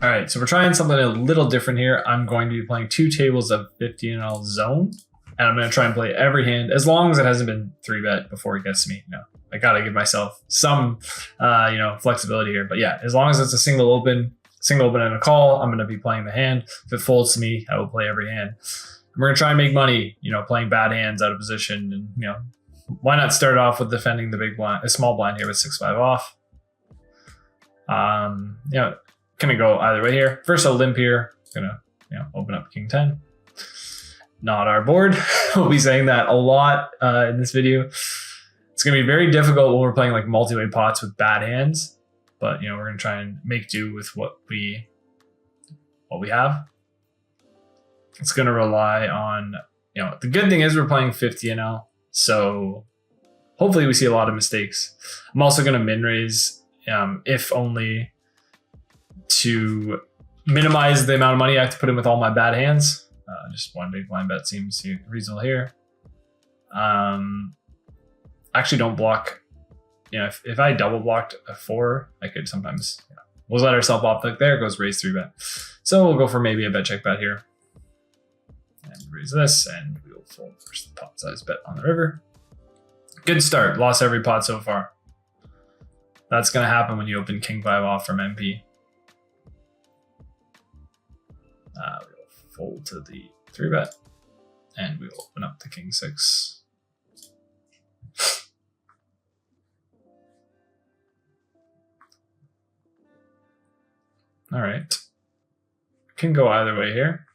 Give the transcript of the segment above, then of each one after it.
All right, so we're trying something a little different here. I'm going to be playing 2 tables of 50 zone, and I'm going to try and play every hand as long as it hasn't been 3-bet before it gets to me. I got to give myself some, flexibility here. But yeah, as long as it's a single open and a call, I'm going to be playing the hand. If it folds to me, I will play every hand. We're going to try and make money, playing bad hands out of position. And, why not start off with defending the big blind, a small blind here with 6-5 off. Gonna go either way here. First, I'll limp here. Gonna, open up King 10. Not our board. We'll be saying that a lot in this video. It's gonna be very difficult when we're playing like multi-way pots with bad hands, but we're gonna try and make do with what we have. It's gonna rely on, the good thing is we're playing 50 NL, so hopefully we see a lot of mistakes. I'm also gonna min raise, if only to minimize the amount of money I have to put in with all my bad hands. Just one big blind bet seems reasonable here. Actually don't block. If I double blocked a 4, I could sometimes, we'll let ourselves off like there, goes raise 3-bet. So we'll go for maybe a bet check bet here. And raise this, and we'll fold first the pot size bet on the river. Good start, lost every pot so far. That's gonna happen when you open King 5 off from MP. We'll fold to the 3-bet, and we'll open up the King 6. All right, can go either way here.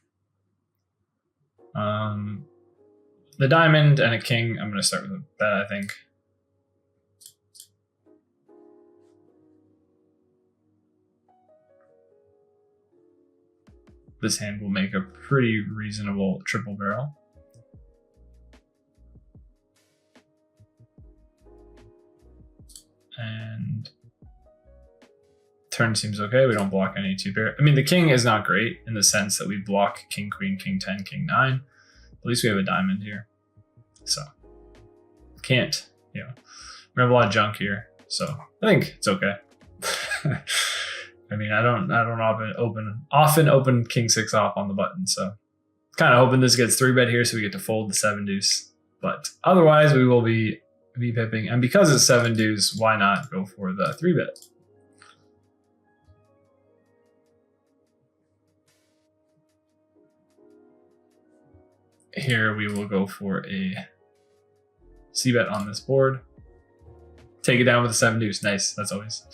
The diamond and a king, I'm going to start with a bet, I think. This hand will make a pretty reasonable triple barrel. And turn seems okay. We don't block any 2-pair. I mean, the king is not great in the sense that we block king, queen, king 10, king 9. At least we have a diamond here. So can't, we have a lot of junk here. So I think it's okay. I mean, I don't often open king 6 off on the button. So kind of hoping this gets 3-bet here so we get to fold the 7 deuce. But otherwise we will be VPIPing. And because it's 7 deuce, why not go for the 3-bet? Here we will go for a c-bet on this board. Take it down with a 7 deuce. Nice. That's always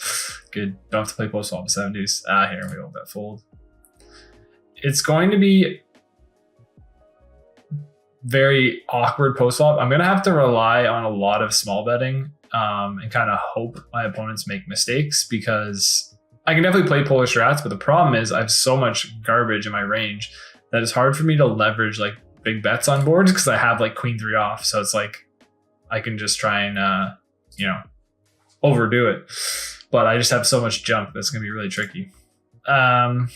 good. Don't have to play post flop with 7 deuce. Here we go. Bet fold. It's going to be very awkward post flop. I'm going to have to rely on a lot of small betting and kind of hope my opponents make mistakes, because I can definitely play polar strats, but the problem is I have so much garbage in my range that it's hard for me to leverage like big bets on boards because I have like queen 3 off. So it's like I can just try and overdo it, but I just have so much junk that's gonna be really tricky. I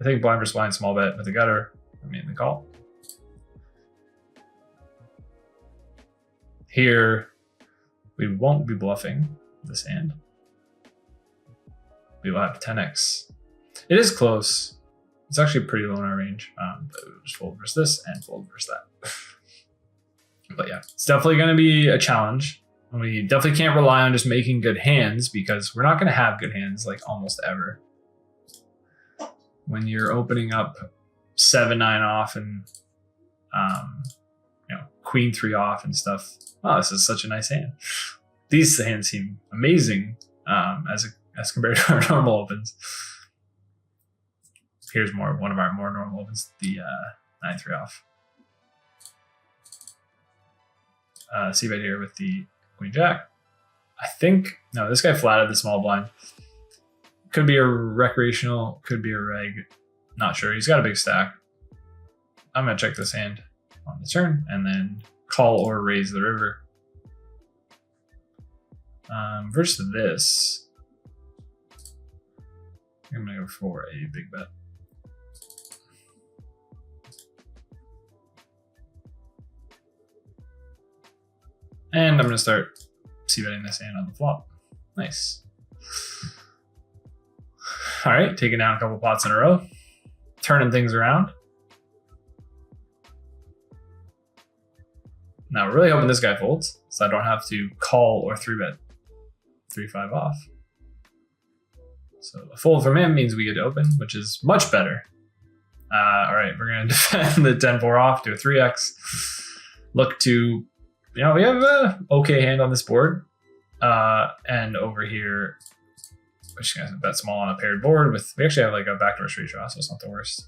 think blind versus blind small bet with the gutter. I mean the call. Here we won't be bluffing this hand. We will have 10x. It is close. It's actually pretty low in our range. But we'll just fold versus this and fold versus that. But yeah, it's definitely going to be a challenge. We definitely can't rely on just making good hands, because we're not going to have good hands like almost ever. When you're opening up 7-9 off and queen 3 off and stuff. Wow, this is such a nice hand. These hands seem amazing as compared to our normal opens. Here's one of our more normal opens, the 9-3 off. See right here with the queen jack. I think, no, this guy flatted the small blind. Could be a recreational, could be a reg. Not sure. He's got a big stack. I'm going to check this hand on the turn and then call or raise the river. Versus this, I'm going to go for a big bet. And I'm going to start c-betting this hand on the flop. Nice. All right, taking down a couple pots in a row, turning things around. Now we're really hoping this guy folds, so I don't have to call or 3-bet 3-5 off. So a fold from him means we get to open, which is much better. All right, we're gonna defend the 10-4 off, do a 3x. Look to, we have a okay hand on this board. And over here, we're just gonna bet small on a paired board with, we actually have like a backdoor straight draw, so it's not the worst.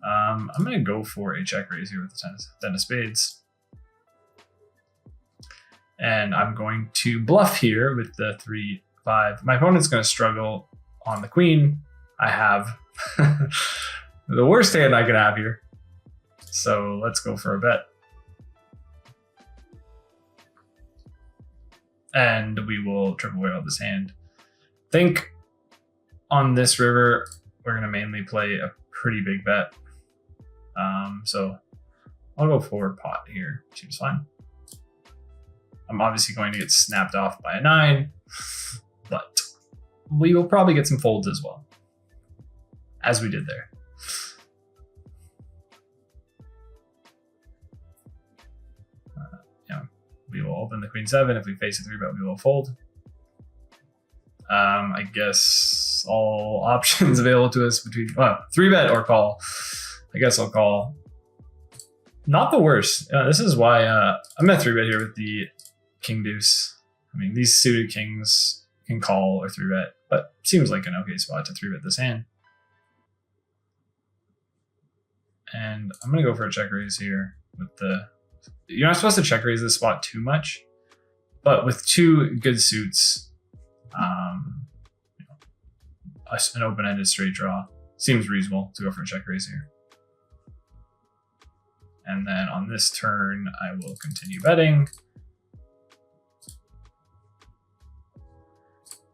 I'm gonna go for a check raise here with the 10 of spades. And I'm going to bluff here with the 3-5. My opponent's gonna struggle on the queen. I have the worst hand I could have here. So let's go for a bet. And we will triple whale this hand. I think on this river, we're going to mainly play a pretty big bet. So I'll go forward pot here. Seems fine. I'm obviously going to get snapped off by a 9, but we will probably get some folds as well, as we did there. We will open the queen 7. If we face a 3-bet, we will fold. I guess all options available to us between 3-bet or call. I guess I'll call. Not the worst. This is why I'm gonna 3-bet here with the king deuce. I mean, these suited kings can call or 3-bet, but seems like an okay spot to 3-bet this hand. And I'm gonna go for a check raise here with the. You're not supposed to check raise this spot too much, but with 2 good suits, an open-ended straight draw seems reasonable to go for a check raise here. And then on this turn, I will continue betting.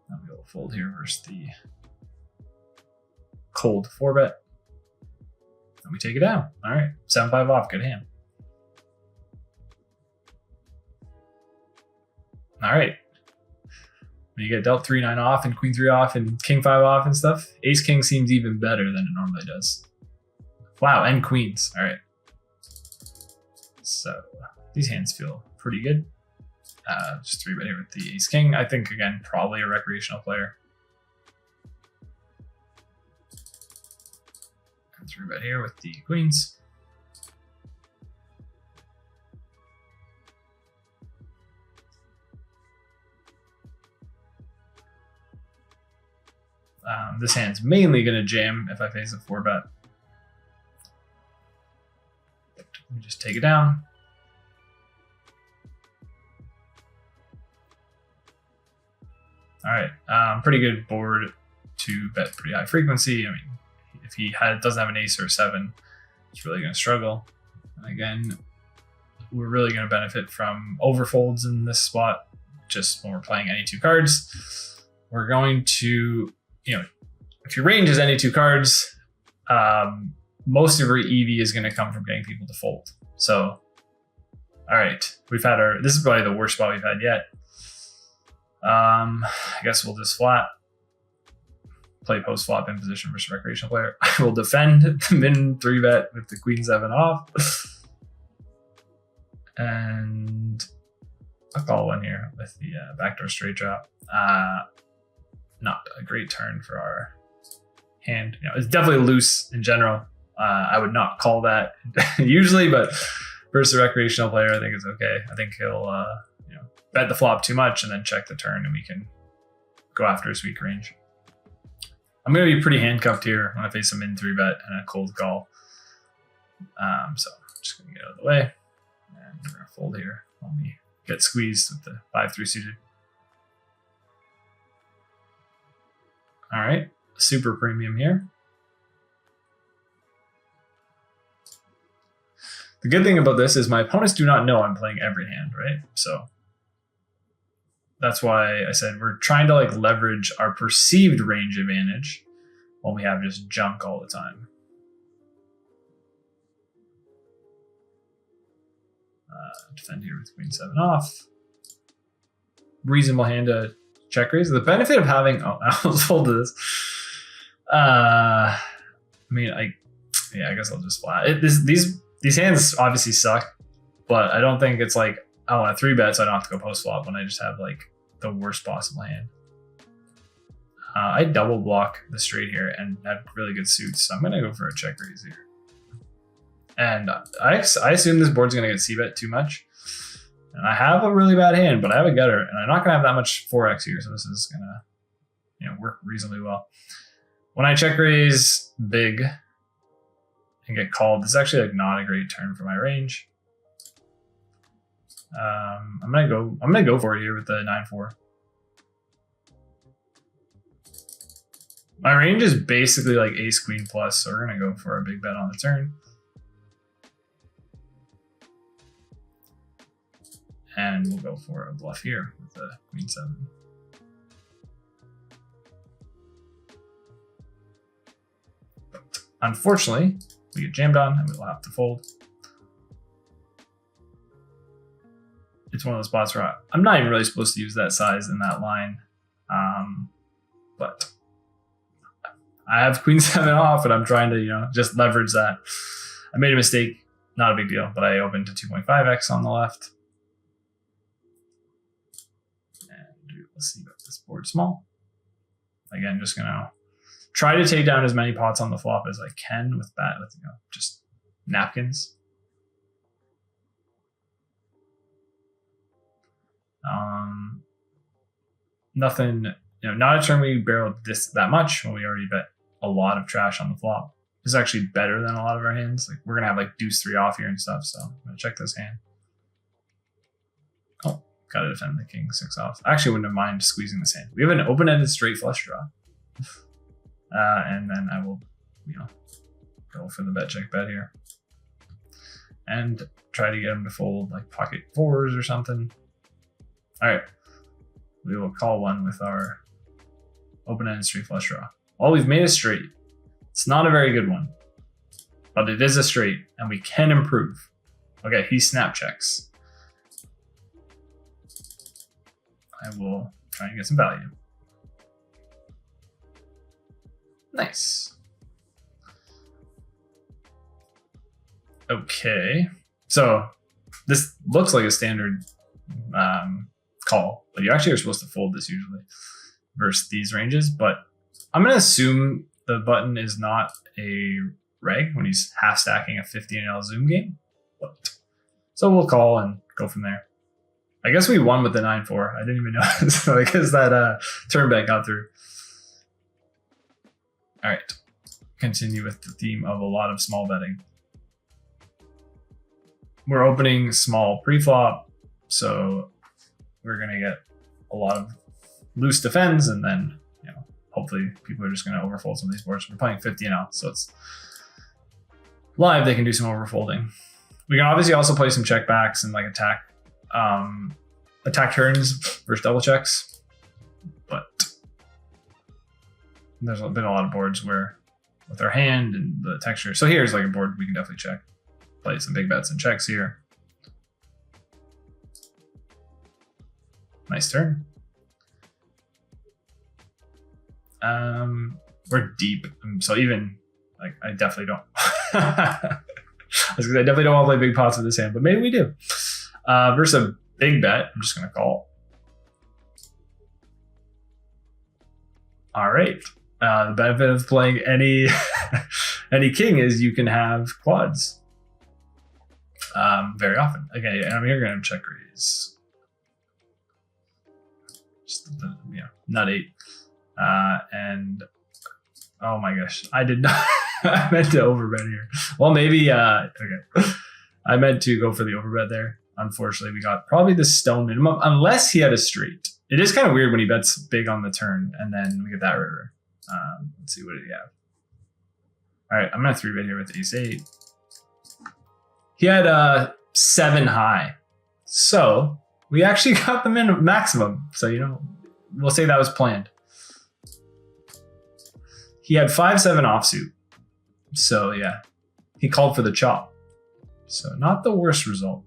Now we will fold here versus the cold 4-bet. And we take it down. All right, 7-5 off, good hand. All right. When you get dealt 3-9 off and queen 3 off and king 5 off and stuff, ace king seems even better than it normally does. Wow, and queens. All right. So these hands feel pretty good. Just 3-bet here with the ace king. I think, again, probably a recreational player. And 3-bet here with the queens. This hand's mainly going to jam if I face a 4-bet. Let me just take it down. All right, pretty good board to bet pretty high frequency. I mean, if he doesn't have an ace or a 7, he's really going to struggle. And again, we're really going to benefit from overfolds in this spot, just when we're playing any 2 cards. We're going to, if your range is any 2 cards, most of your EV is going to come from getting people to fold. So, all right, this is probably the worst spot we've had yet. I guess we'll just flat, play post flop in position versus recreational player. I will defend the min 3-bet with the queen 7 off. And I'll call one here with the backdoor straight drop. Not a great turn for our hand. It's definitely loose in general. I would not call that usually, but versus a recreational player, I think it's okay. I think he'll bet the flop too much and then check the turn, and we can go after his weak range. I'm going to be pretty handcuffed here when I face a min 3-bet and a cold call. So I'm just going to get out of the way, and we're going to fold here when we get squeezed with the 5-3 suited. All right, super premium here. The good thing about this is my opponents do not know I'm playing every hand, right? So that's why I said we're trying to leverage our perceived range advantage when we have just junk all the time. Defend here with queen 7 off. Reasonable hand to check raise. The benefit of having, oh, I was folded this. I mean, I guess I'll just flat. These hands obviously suck, but I don't think it's like I want to 3-bet, so I don't have to go post flop when I just have like the worst possible hand. I double block the straight here and have really good suits, so I'm gonna go for a check raise here. And I assume this board's gonna get c-bet too much. And I have a really bad hand, but I have a gutter, and I'm not gonna have that much 4x here, so this is gonna, you know, work reasonably well. When I check raise big and get called, this is actually like not a great turn for my range. I'm gonna go for it here with the 9-4. My range is basically like ace queen plus, so we're gonna go for a big bet on the turn. And we'll go for a bluff here with the queen 7. But unfortunately, we get jammed on and we'll have to fold. It's one of those spots where I'm not even really supposed to use that size in that line. But I have queen 7 off and I'm trying to, you know, just leverage that. I made a mistake, not a big deal, but I opened to 2.5x on the left. Let's see about this board small. Again, just gonna try to take down as many pots on the flop as I can with you know, just napkins. Nothing, you know, not a turn we barreled that much when we already bet a lot of trash on the flop. This is actually better than a lot of our hands. Like we're gonna have like deuce 3 off here and stuff, so I'm gonna check this hand. Oh. Gotta defend the king 6 off. I actually wouldn't have mind squeezing this hand. We have an open-ended straight flush draw. And then I will, you know, go for the bet check bet here. And try to get him to fold like pocket 4s or something. All right. We will call one with our open-ended straight flush draw. Well, we've made a straight. It's not a very good one, but it is a straight and we can improve. Okay, he snap checks. I will try and get some value. Nice. Okay, so this looks like a standard call, but you actually are supposed to fold this usually versus these ranges, but I'm gonna assume the button is not a reg when he's half stacking a 50 NL zoom game. So we'll call and go from there. I guess we won with the 9-4. I didn't even know. So I guess that turn bet got through. All right. Continue with the theme of a lot of small betting. We're opening small pre-flop, so we're going to get a lot of loose defends, and then, you know, hopefully people are just going to overfold some of these boards. We're playing 50 now, so it's live. They can do some overfolding. We can obviously also play some check backs and like attack turns versus double checks, but there's been a lot of boards where with our hand and the texture. So here's like a board we can definitely check. Play some big bets and checks here. Nice turn. We're deep, so even like I definitely don't. I definitely don't want to play big pots with this hand, but maybe we do. Versus a big bet, I'm just going to call. All right. The benefit of playing any any king is you can have quads very often. Okay, and I'm here going to check raise. Just, yeah, nut 8. And oh my gosh, I did not. I meant to overbet here. Well, maybe. Okay, I meant to go for the overbet there. Unfortunately, we got probably the stone minimum, unless he had a straight. It is kind of weird when he bets big on the turn, and then we get that river. Let's see, what did he have? All right, I'm going to 3-bet here with ace 8. He had 7 high. So we actually got the maximum. So, you know, we'll say that was planned. He had 5-7 offsuit. So, yeah, he called for the chop. So not the worst result.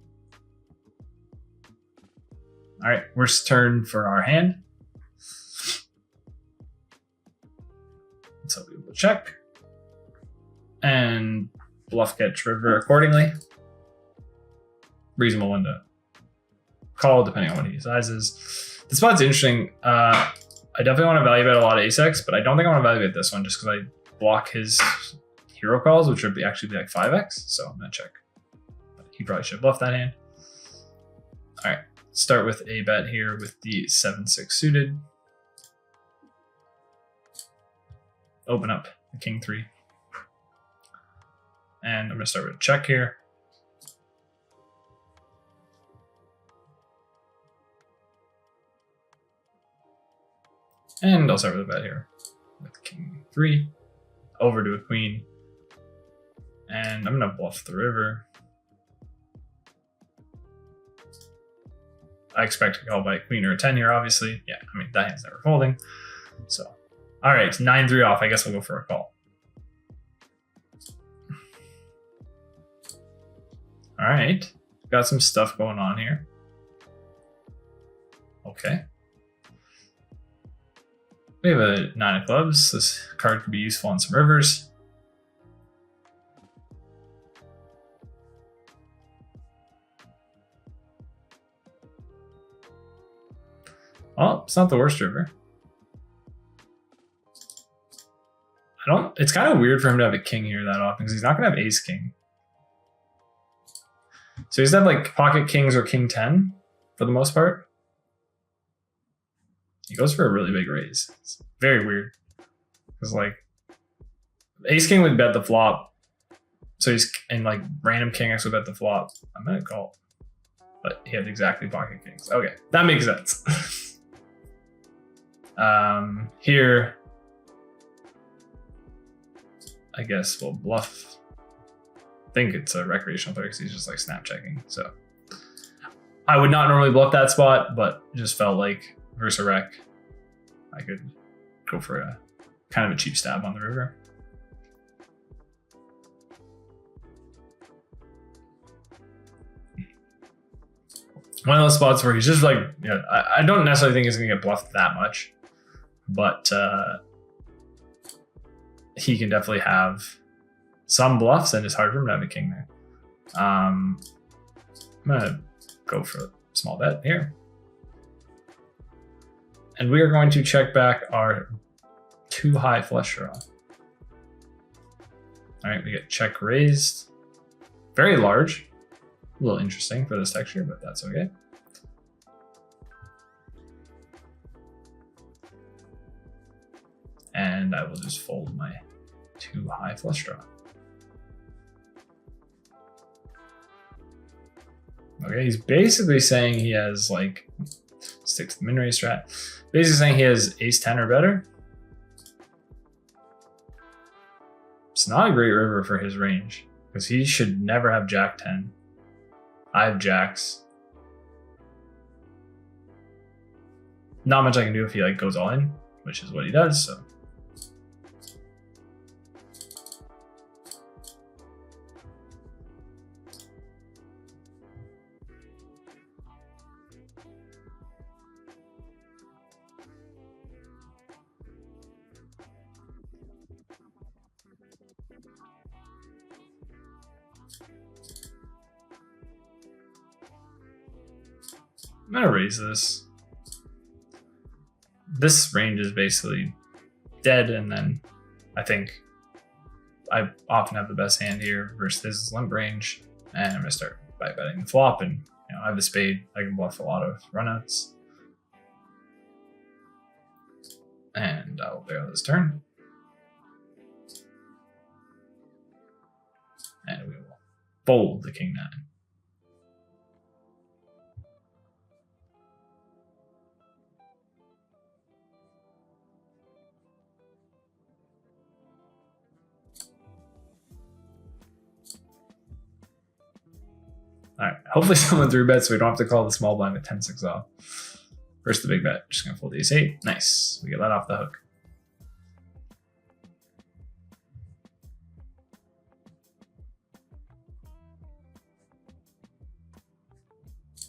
All right, worst turn for our hand. So we will check and bluff catch river accordingly. Reasonable window. Call depending on what he sizes. This spot's interesting. I definitely want to value bet a lot of ace-x, but I don't think I want to value bet this one just because I block his hero calls, which would actually be like 5x. So I'm gonna check. He probably should bluff that hand. All right, start with a bet here with the 7-6 suited. Open up the king 3. And I'm gonna start with a check here. And I'll start with a bet here with king 3 over to a queen. And I'm gonna bluff the river. I expect to call by a queen or a 10 here, obviously. Yeah, I mean, that hand's never folding. So, all right, 9-3 off. I guess we'll go for a call. All right, got some stuff going on here. Okay. We have a 9 of clubs. This card could be useful on some rivers. Well, it's not the worst river. It's kind of weird for him to have a king here that often because he's not going to have ace king. So he's have like pocket kings or king 10 for the most part. He goes for a really big raise. It's very weird. Because like ace king would bet the flop. So he's and like random king X would bet the flop. I'm gonna call. But he had exactly pocket kings. Okay, that makes sense. Here I guess we'll bluff. I think it's a recreational player because he's just like snap checking. So I would not normally bluff that spot, but it just felt like versus a rec, I could go for a kind of a cheap stab on the river. One of those spots where he's just like, you know, I don't necessarily think he's gonna get bluffed that much, but he can definitely have some bluffs and it's hard for him to have a king there. I'm gonna go for a small bet here. And we are going to check back our 2 high flush draw. All right, we get check raised. Very large. A little interesting for this texture, but that's okay. And I will just fold my 2 high flush draw. Okay, he's basically saying he has like, stick to the min raise strat. Basically saying he has ace 10 or better. It's not a great river for his range because he should never have jack 10. I have jacks. Not much I can do if he like goes all in, which is what he does, so. I'm gonna raise this. This range is basically dead, and then I think I often have the best hand here versus his limp range, and I'm gonna start by betting the flop, and you know I have the spade. I can bluff a lot of runouts, and I'll barrel this turn, and we will fold the king 9. All right, hopefully someone threw bets so we don't have to call the small blind with 10-6 off. First the big bet, just gonna fold ace 8. Nice, we get that off the hook.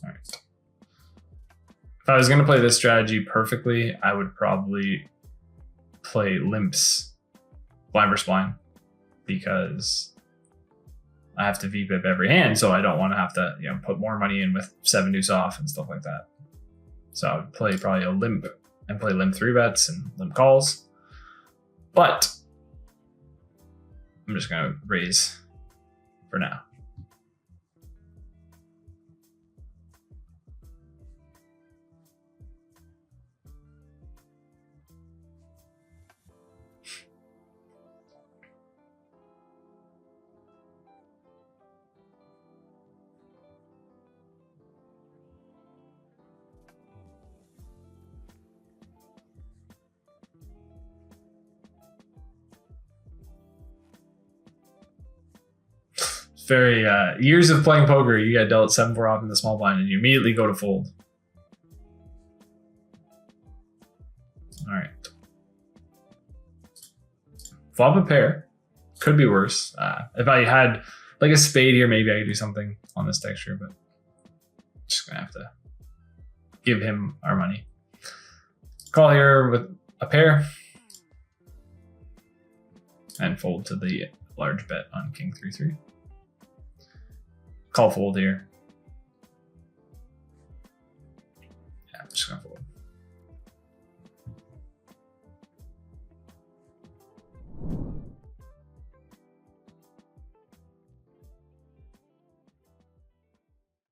All right. If I was gonna play this strategy perfectly, I would probably play limps blind versus blind because I have to VPIP every hand, so I don't want to have to, you know, put more money in with 7 deuce off and stuff like that. So I would play probably a limp and play limp 3-bets and limp calls. But I'm just going to raise for now. Very years of playing poker, you get dealt 7-4 off in the small blind and you immediately go to fold. All right. Flop a pair. Could be worse. If I had like a spade here, maybe I could do something on this texture, but just gonna have to give him our money. Call here with a pair and fold to the large bet on king 3-3. Call fold here. Yeah, I'm just gonna fold.